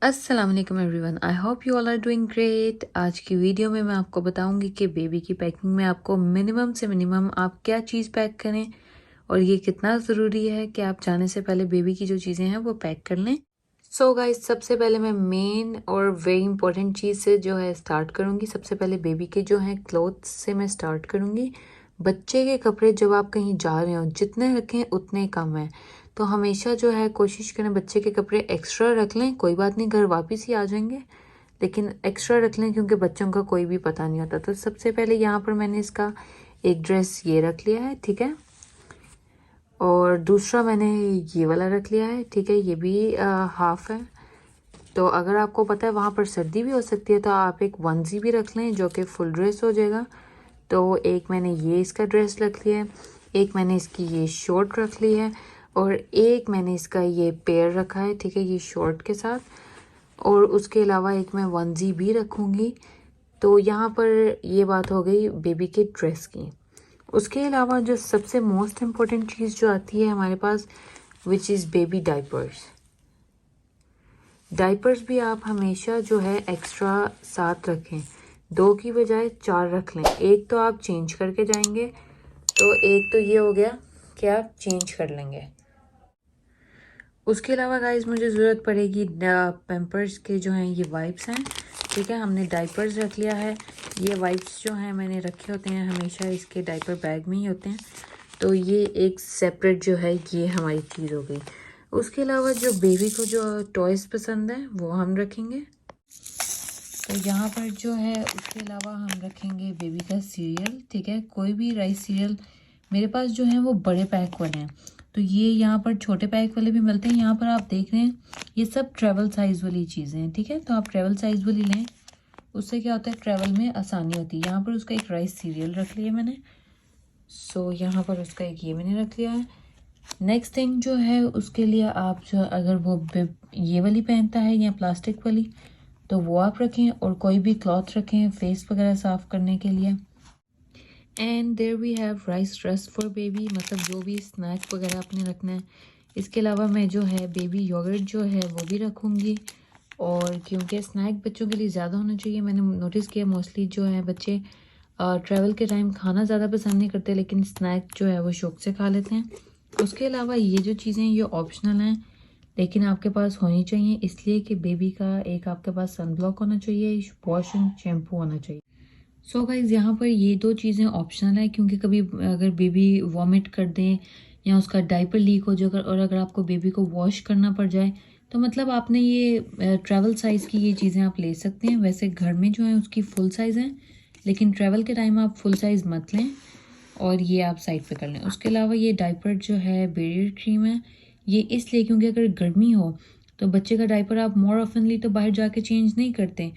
अस्सलाम वालेकुम everyone, I hope you all are doing great. आज की वीडियो में मैं आपको बताऊंगी कि बेबी की पैकिंग में आपको मिनिमम से मिनिमम आप क्या चीज़ पैक करें और ये कितना ज़रूरी है कि आप जाने से पहले बेबी की जो चीज़ें हैं वो पैक कर लें। सो गाइस, सबसे पहले मैं मेन और वेरी इंपॉर्टेंट चीज़ से जो है स्टार्ट करूँगी। सबसे पहले बेबी के जो हैं क्लोथ्स से मैं स्टार्ट करूँगी। बच्चे के कपड़े जब आप कहीं जा रहे हो जितने रखें उतने कम है, तो हमेशा जो है कोशिश करें बच्चे के कपड़े एक्स्ट्रा रख लें। कोई बात नहीं, घर वापस ही आ जाएंगे, लेकिन एक्स्ट्रा रख लें क्योंकि बच्चों का कोई भी पता नहीं होता। तो सबसे पहले यहाँ पर मैंने इसका एक ड्रेस ये रख लिया है, ठीक है, और दूसरा मैंने ये वाला रख लिया है, ठीक है, ये भी हाफ है। तो अगर आपको पता है वहाँ पर सर्दी भी हो सकती है तो आप एक वनजी भी रख लें जो कि फुल ड्रेस हो जाएगा। तो एक मैंने ये इसका ड्रेस रख लिया है, एक मैंने इसकी ये शॉर्ट रख ली है और एक मैंने इसका ये पेयर रखा है, ठीक है, ये शॉर्ट के साथ। और उसके अलावा एक मैं वनजी भी रखूँगी। तो यहाँ पर ये बात हो गई बेबी के ड्रेस की। उसके अलावा जो सबसे मोस्ट इम्पॉर्टेंट चीज़ जो आती है हमारे पास, which is baby diapers. Diapers भी आप हमेशा जो है एक्स्ट्रा साथ रखें, 2 की बजाय 4 रख लें। एक तो आप चेंज करके जाएंगे, तो एक तो ये हो गया कि आप चेंज कर लेंगे। उसके अलावा गाइस मुझे ज़रूरत पड़ेगी पैम्पर्स के जो हैं ये वाइप्स हैं, ठीक है। हमने डाइपर्स रख लिया है, ये वाइप्स जो हैं मैंने रखे होते हैं हमेशा इसके डाइपर बैग में ही होते हैं, तो ये एक सेपरेट जो है ये हमारी चीज़ हो गई। उसके अलावा जो बेबी को जो टॉयज़ पसंद है वो हम रखेंगे। तो यहाँ पर जो है उसके अलावा हम रखेंगे बेबी का सीरियल, ठीक है, कोई भी राइस सीरियल। मेरे पास जो है वो बड़े पैक वाले हैं, तो ये यहाँ पर छोटे पैक वाले भी मिलते हैं। यहाँ पर आप देख रहे हैं ये सब ट्रैवल साइज़ वाली चीज़ें हैं, ठीक है, तो आप ट्रैवल साइज़ वाली लें, उससे क्या होता है ट्रैवल में आसानी होती है। यहाँ पर उसका एक राइस सीरियल रख लिया मैंने, सो यहाँ पर उसका एक ये मैंने रख लिया है। नेक्स्ट थिंग जो है उसके लिए आप जो अगर वो ये वाली पहनता है या प्लास्टिक वाली, तो वो आप रखें, और कोई भी क्लॉथ रखें फेस वगैरह साफ़ करने के लिए। And there we have rice rusk for baby, मतलब जो भी स्नैक वगैरह आपने रखना है। इसके अलावा मैं जो है बेबी योगर्ट जो है वो भी रखूँगी, और क्योंकि स्नैक बच्चों के लिए ज़्यादा होना चाहिए। मैंने नोटिस किया मोस्टली जो है बच्चे ट्रैवल के टाइम खाना ज़्यादा पसंद नहीं करते, लेकिन स्नैक जो है वो शौक से खा लेते हैं। उसके अलावा ये जो चीज़ें ये ऑप्शनल हैं, लेकिन आपके पास होनी चाहिए, इसलिए कि बेबी का एक आपके पास सनब्लॉक होना चाहिए, वॉश एंड शैम्पू होना चाहिए। सो गाइज यहाँ पर ये 2 चीज़ें ऑप्शनल है, क्योंकि कभी अगर बेबी वॉमिट कर दें या उसका डाइपर लीक हो जाए और अगर आपको बेबी को वॉश करना पड़ जाए, तो मतलब आपने ये ट्रैवल साइज़ की ये चीज़ें आप ले सकते हैं। वैसे घर में जो है उसकी फुल साइज़ है, लेकिन ट्रैवल के टाइम आप फुल साइज़ मत लें और ये आप साइड पे कर लें। उसके अलावा ये डाइपर जो है बेरियर क्रीम है, ये इसलिए क्योंकि अगर गर्मी हो तो बच्चे का डाइपर आप मोर ऑफनली तो बाहर जाके चेंज नहीं करते,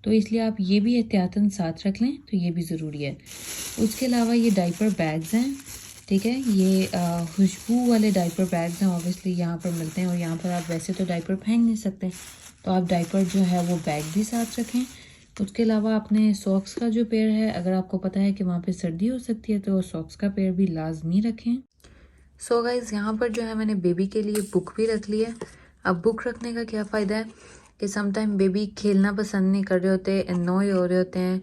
तो इसलिए आप ये भी एहतियातन साथ रख लें, तो ये भी ज़रूरी है। उसके अलावा ये डाइपर बैग्स हैं, ठीक है, ये खुशबू वाले डाइपर बैग्स हैं, ऑब्वियसली यहाँ पर मिलते हैं, और यहाँ पर आप वैसे तो डाइपर फेंक नहीं सकते, तो आप डाइपर जो है वो बैग भी साथ रखें। उसके अलावा आपने सॉक्स का जो पेयर है, अगर आपको पता है कि वहाँ पे सर्दी हो सकती है तो सॉक्स का पेयर भी लाजमी रखें। सो गाइज यहाँ पर जो है मैंने बेबी के लिए बुक भी रख ली है। अब बुक रखने का क्या फ़ायदा है कि समटाइम बेबी खेलना पसंद नहीं कर रहे होते, एनॉय हो रहे होते हैं,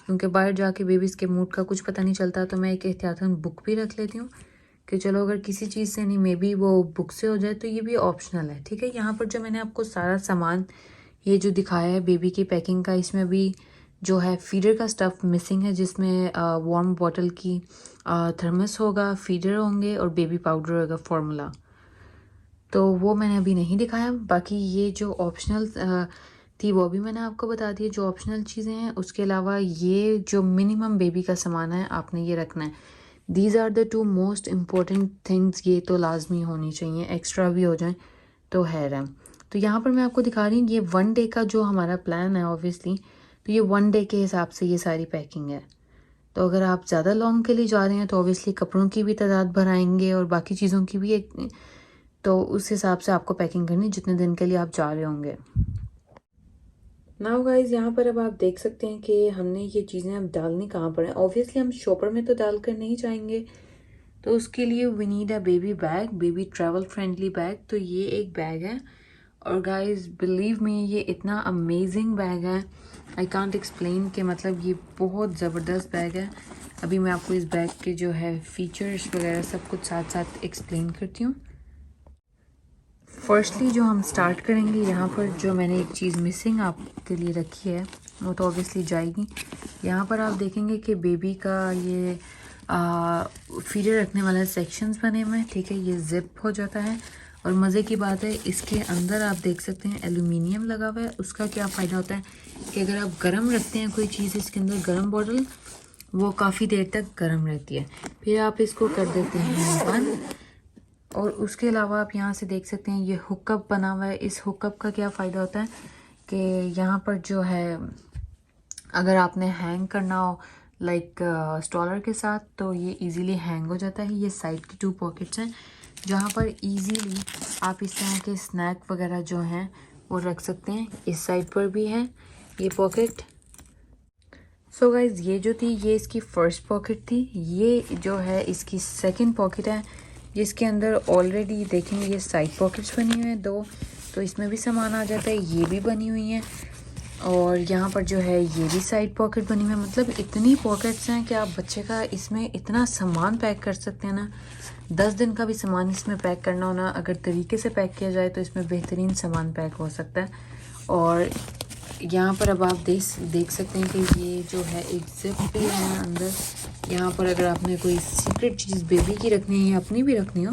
क्योंकि बाहर जाके बेबीज़ के मूड का कुछ पता नहीं चलता। तो मैं एक एहतियातन बुक भी रख लेती हूँ कि चलो अगर किसी चीज़ से नहीं मे बी वो बुक से हो जाए, तो ये भी ऑप्शनल है, ठीक है। यहाँ पर जो मैंने आपको सारा सामान ये जो दिखाया है बेबी की पैकिंग का, इसमें भी जो है फीडर का स्टफ़ मिसिंग है, जिसमें वार्म बॉटल की थर्मस होगा, फीडर होंगे और बेबी पाउडर होगा फॉर्मूला, तो वो मैंने अभी नहीं दिखाया। बाकी ये जो ऑप्शनल थी वो भी मैंने आपको बता दी जो ऑप्शनल चीज़ें हैं। उसके अलावा ये जो मिनिमम बेबी का सामान है आपने ये रखना है। These are the 2 most important things, ये तो लाजमी होनी चाहिए, एक्स्ट्रा भी हो जाए तो है। तो यहाँ पर मैं आपको दिखा रही हूँ ये 1 डे का जो हमारा प्लान है ऑब्वियसली, तो ये 1 डे के हिसाब से ये सारी पैकिंग है। तो अगर आप ज़्यादा लॉन्ग के लिए जा रहे हैं तो ऑब्वियसली कपड़ों की भी तादाद बढ़ाएंगे और बाकी चीज़ों की भी एक, तो उस हिसाब से आपको पैकिंग करनी जितने दिन के लिए आप जा रहे होंगे। नाउ गाइज यहाँ पर अब आप देख सकते हैं कि हमने ये चीज़ें अब डालनी कहाँ पर है। ऑब्वियसली हम शॉपर में तो डाल कर नहीं जाएंगे, तो उसके लिए we need a baby bag, baby travel friendly bag. तो ये एक बैग है और गाइस बिलीव मी, ये इतना अमेजिंग बैग है, आई कांट एक्सप्लेन कि मतलब ये बहुत ज़बरदस्त बैग है। अभी मैं आपको इस बैग के जो है फीचर्स वगैरह सब कुछ साथ साथ एक्सप्लेन करती हूँ। फर्स्टली जो हम स्टार्ट करेंगे, यहाँ पर जो मैंने एक चीज़ मिसिंग आपके लिए रखी है वो तो ऑब्वियसली जाएगी। यहाँ पर आप देखेंगे कि बेबी का ये फीडर रखने वाला सेक्शंस बने हुए हैं, ठीक है। ये जिप हो जाता है और मज़े की बात है इसके अंदर आप देख सकते हैं एल्यूमिनियम लगा हुआ है। उसका क्या फ़ायदा होता है कि अगर आप गर्म रखते हैं कोई चीज़ इसके अंदर, गर्म बॉटल, वो काफ़ी देर तक गर्म रहती है। फिर आप इसको कर देते हैं बंद। और उसके अलावा आप यहाँ से देख सकते हैं ये हुकअप बना हुआ है। इस हुकअप का क्या फ़ायदा होता है कि यहाँ पर जो है अगर आपने हैंग करना हो लाइक स्टॉलर के साथ तो ये इजीली हैंग हो जाता है। ये साइड की 2 पॉकेट्स हैं जहाँ पर इजीली आप इस तरह के स्नैक वगैरह जो हैं वो रख सकते हैं। इस साइड पर भी है ये पॉकेट। सो गाइज ये जो थी ये इसकी फर्स्ट पॉकेट थी। ये जो है इसकी सेकंड पॉकेट है जिसके अंदर ऑलरेडी देखेंगे ये साइड पॉकेट्स बनी हुई हैं 2, तो इसमें भी सामान आ जाता है। ये भी बनी हुई हैं और यहाँ पर जो है ये भी साइड पॉकेट बनी हुई है। मतलब इतनी पॉकेट्स हैं कि आप बच्चे का इसमें इतना सामान पैक कर सकते हैं ना। 10 दिन का भी सामान इसमें पैक करना हो ना, अगर तरीके से पैक किया जाए तो इसमें बेहतरीन सामान पैक हो सकता है। और यहाँ पर अब आप देख सकते हैं कि ये जो है एक जिप भी है अंदर। यहाँ पर अगर आपने कोई सीक्रेट चीज़ बेबी की रखनी है या अपनी भी रखनी हो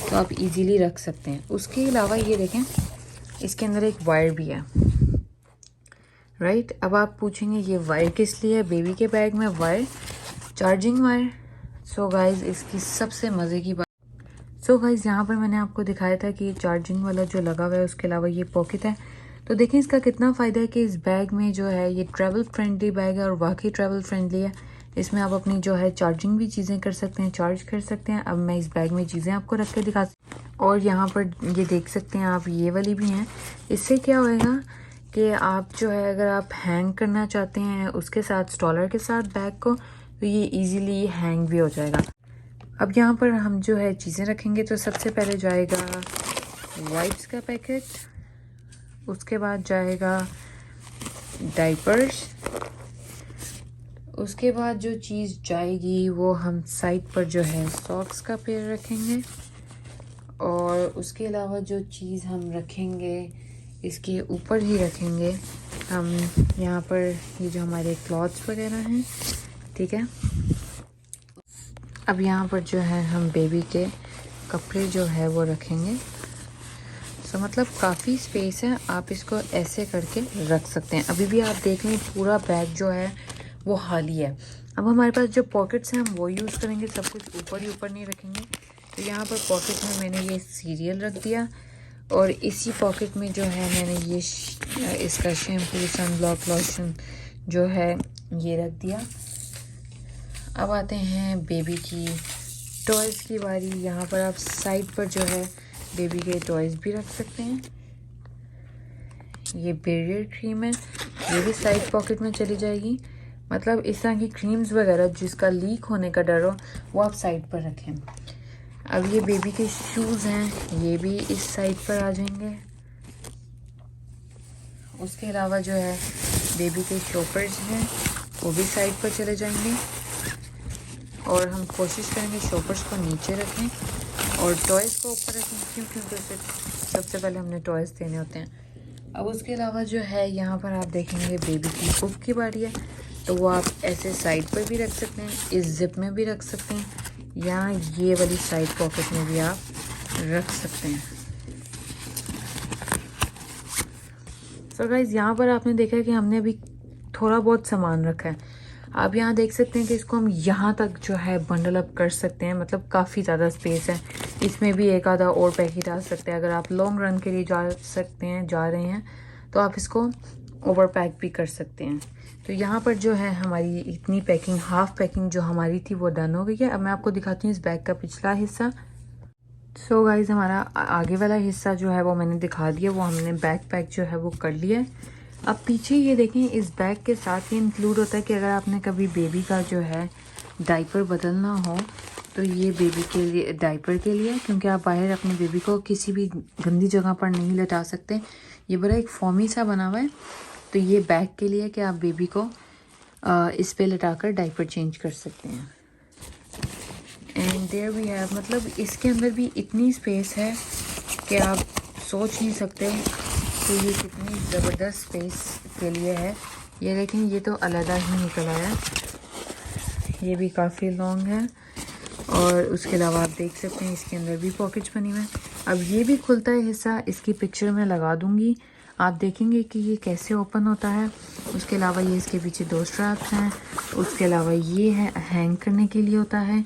तो आप इजीली रख सकते हैं। उसके अलावा ये देखें इसके अंदर एक वायर भी है, राइट। अब आप पूछेंगे ये वायर किस लिए है, बेबी के बैग में wire, charging wire. So guys इसकी सबसे मज़े की बात, सो गाइज यहाँ पर मैंने आपको दिखाया था कि ये चार्जिंग वाला जो लगा हुआ है, उसके अलावा ये पॉकेट है। तो देखें इसका कितना फ़ायदा है कि इस बैग में जो है ये ट्रैवल फ्रेंडली बैग है और वाकई ट्रैवल फ्रेंडली है। इसमें आप अपनी जो है चार्जिंग भी चीज़ें कर सकते हैं, चार्ज कर सकते हैं। अब मैं इस बैग में चीज़ें आपको रख के दिखा, और यहाँ पर ये देख सकते हैं आप ये वाली भी हैं। इससे क्या होएगा कि आप जो है अगर आप हैंग करना चाहते हैं उसके साथ स्टॉलर के साथ बैग को, तो ये इजीली हैंग भी हो जाएगा। अब यहाँ पर हम जो है चीज़ें रखेंगे तो सबसे पहले जाएगा वाइप्स का पैकेट, उसके बाद जाएगा डाइपर्स, उसके बाद जो चीज़ जाएगी वो हम साइड पर जो है सॉक्स का पेयर रखेंगे। और उसके अलावा जो चीज़ हम रखेंगे इसके ऊपर ही रखेंगे हम यहाँ पर ये जो हमारे क्लॉथ्स वगैरह हैं, ठीक है। अब यहाँ पर जो है हम बेबी के कपड़े जो है वो रखेंगे। सो मतलब काफ़ी स्पेस है, आप इसको ऐसे करके रख सकते हैं। अभी भी आप देख लें पूरा बैग जो है वो खाली है। अब हमारे पास जो पॉकेट्स हैं हम वो यूज़ करेंगे, सब कुछ ऊपर ही ऊपर नहीं रखेंगे। तो यहाँ पर पॉकेट में मैंने ये सीरियल रख दिया और इसी पॉकेट में जो है मैंने ये इसका शैम्पू, सनब्लॉक, लोशन जो है ये रख दिया। अब आते हैं बेबी की टॉयज़ की बारी। यहाँ पर आप साइड पर जो है बेबी के टॉयज़ भी रख सकते हैं। ये बेरियर क्रीम है, ये भी साइड पॉकेट में चली जाएगी। मतलब इस तरह की क्रीम्स वगैरह जिसका लीक होने का डर हो वो आप साइड पर रखें। अब ये बेबी के शूज़ हैं, ये भी इस साइड पर आ जाएंगे। उसके अलावा जो है बेबी के शॉपर्स हैं वो भी साइड पर चले जाएंगे। और हम कोशिश करेंगे शॉपर्स को नीचे रखें और टॉयज़ को ऊपर रखें, क्योंकि सबसे पहले हमने टॉयज़ देने होते हैं। अब उसके अलावा जो है यहाँ पर आप देखेंगे बेबी की बुक की बारी है, तो वो आप ऐसे साइड पर भी रख सकते हैं, इस जिप में भी रख सकते हैं, या ये वाली साइड पॉकेट में भी आप रख सकते हैं। सो गाइस यहाँ पर आपने देखा है कि हमने अभी थोड़ा बहुत सामान रखा है। आप यहाँ देख सकते हैं कि इसको हम यहाँ तक जो है बंडल अप कर सकते हैं। मतलब काफ़ी ज़्यादा स्पेस है, इसमें भी एक आधा और पैकेट आ सकते हैं। अगर आप लॉन्ग रन के लिए जा रहे हैं तो आप इसको ओवर पैक भी कर सकते हैं। तो यहाँ पर जो है हमारी इतनी पैकिंग, हाफ पैकिंग जो हमारी थी वो डन हो गई है। अब मैं आपको दिखाती हूँ इस बैग का पिछला हिस्सा। सो गाइज हमारा आगे वाला हिस्सा जो है वो मैंने दिखा दिया, वो हमने बैग पैक जो है वो कर लिया है। अब पीछे ये देखें, इस बैग के साथ ये इंक्लूड होता है कि अगर आपने कभी बेबी का जो है डाइपर बदलना हो तो ये बेबी के लिए, डायपर के लिए, क्योंकि आप बाहर अपने बेबी को किसी भी गंदी जगह पर नहीं लेटा सकते। ये बड़ा एक फॉर्मी सा बना हुआ है। तो ये बैग के लिए कि आप बेबी को इस पे लटाकर डायपर चेंज कर सकते हैं। एंड देयर वी हैव, मतलब इसके अंदर भी इतनी स्पेस है कि आप सोच नहीं सकते कि ये कितनी ज़बरदस्त स्पेस के लिए है। ये लेकिन ये तो अलग ही निकल आया है, ये भी काफ़ी लॉन्ग है। और उसके अलावा आप देख सकते हैं इसके अंदर भी पॉकेट्स बनी हुए हैं। अब ये भी खुलता है हिस्सा, इसकी पिक्चर मैं लगा दूंगी, आप देखेंगे कि ये कैसे ओपन होता है। उसके अलावा ये इसके पीछे 2 स्ट्रैप्स हैं। उसके अलावा ये है हैंग करने के लिए होता है।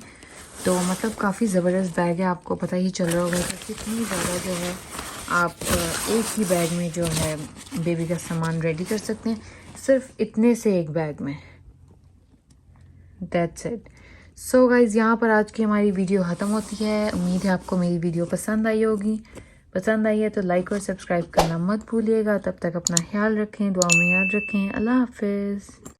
तो मतलब काफ़ी ज़बरदस्त बैग है, आपको पता ही चल रहा होगा कि कितनी ज़्यादा जो है आप एक ही बैग में जो है बेबी का सामान रेडी कर सकते हैं, सिर्फ इतने से एक बैग में। That's it. सो गाइज़, यहाँ पर आज की हमारी वीडियो ख़त्म होती है। उम्मीद है आपको मेरी वीडियो पसंद आई होगी। पसंद आई है तो लाइक और सब्सक्राइब करना मत भूलिएगा। तब तक अपना ख्याल रखें, दुआ में याद रखें। अल्लाह हाफिज़।